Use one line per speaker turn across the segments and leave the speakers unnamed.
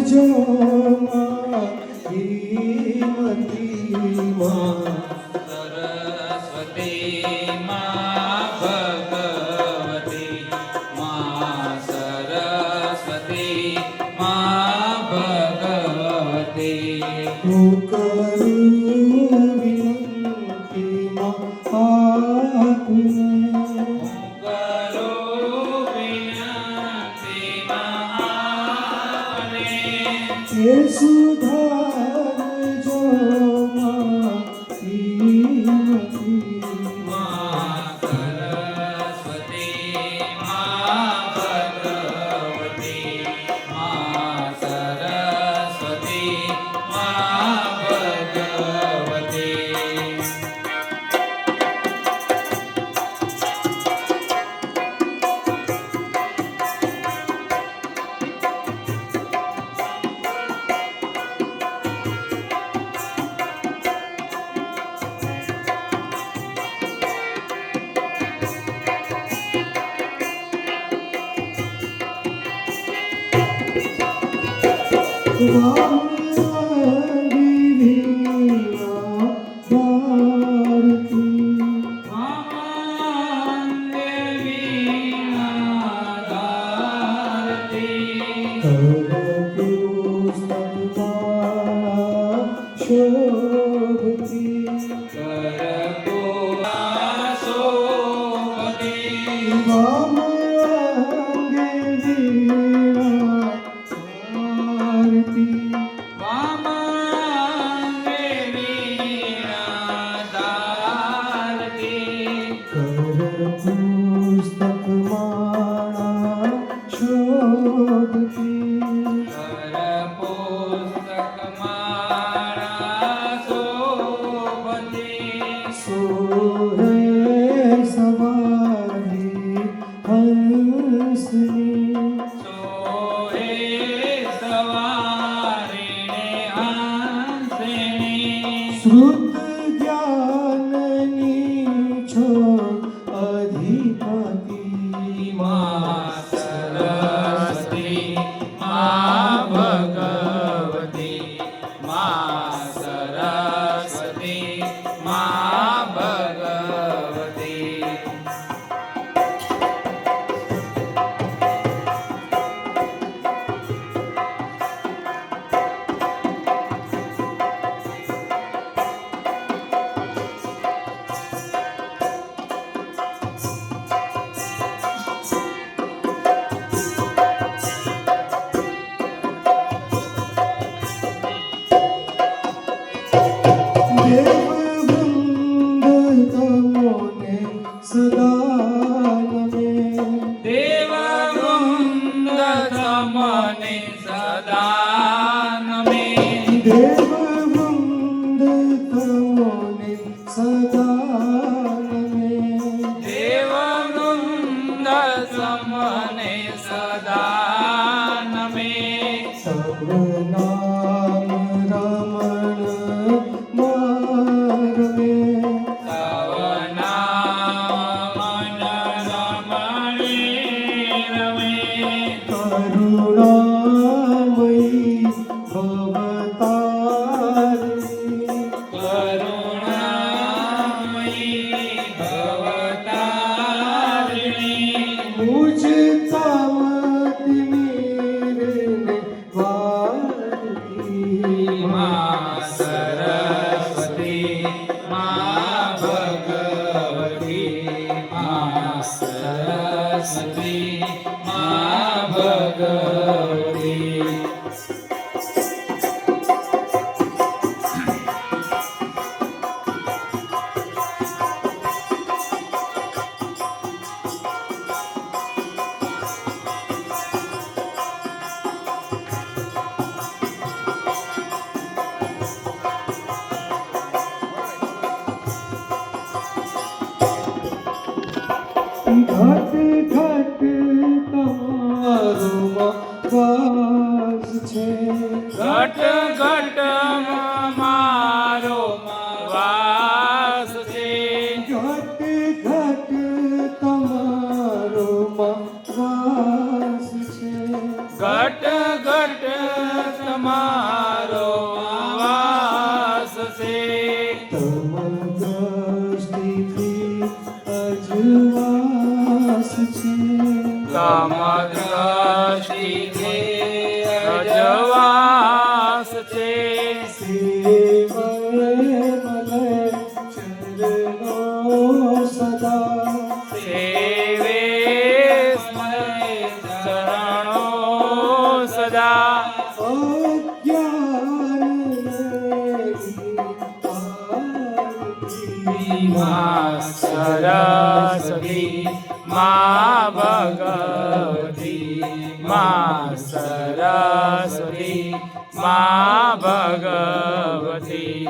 જો શ્રીમતી માં
સરસ્વતી માં ભગવતી માં સરસ્વતી માં ભગવતી
હું કરું વિનંતી માં આપને એ સુધારજો માં શ્રીમતી
માં સરસ્વતી માં ભગવતી માં સરસ્વતી માં ભગવતી
શ્રુત જ્ઞાનની છો અધિપતિ
માં સરસ્વતી માં ભગવતી માં સરસ્વતી માં ભગવતી દેવવૃંદ તમને સદા નમે
દેવવૃંદ તમને સદા નમે
દેવવૃંદ તમને સદા નમે
સબ નામ રમણ મારમે કરુણામયી ભવતારિણી
કરુણામયી ભવતારિણી
મુજ તામતી મીરને વારી
માં સરસ્વતી માં ભગવતી માં સરસ્વતી માં ભગવતી
ઘટ ઘટ તમારો વાસ છે
ઘટ ઘટ મારો વાસ છે
ઘટ ઘટ તમારો વાસ છે
ઘટ ઘટ મારો વાસ છે
તમ દ્રષ્ટિથી અજવાસ છે
તમ દ્રષ્ટિ અજવાસ છે
સેવયે મને ચરણો સદા
સેવે સ્મરે ચરણો સદા મા સરસ્વતી મા ભગવતી મા સરસ્વતી મા ભગવતી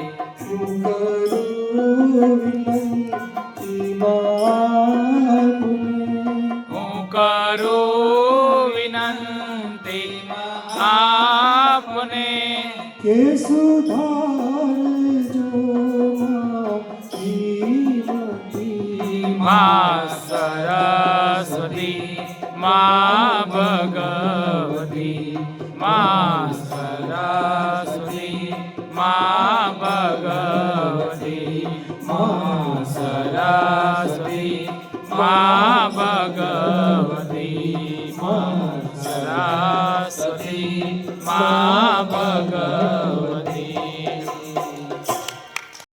હું કરું વિનંતી આપને
કે સુધારજો મારી
મા સરસ્વતી મા ભગવતી મા સરસ્વતી મા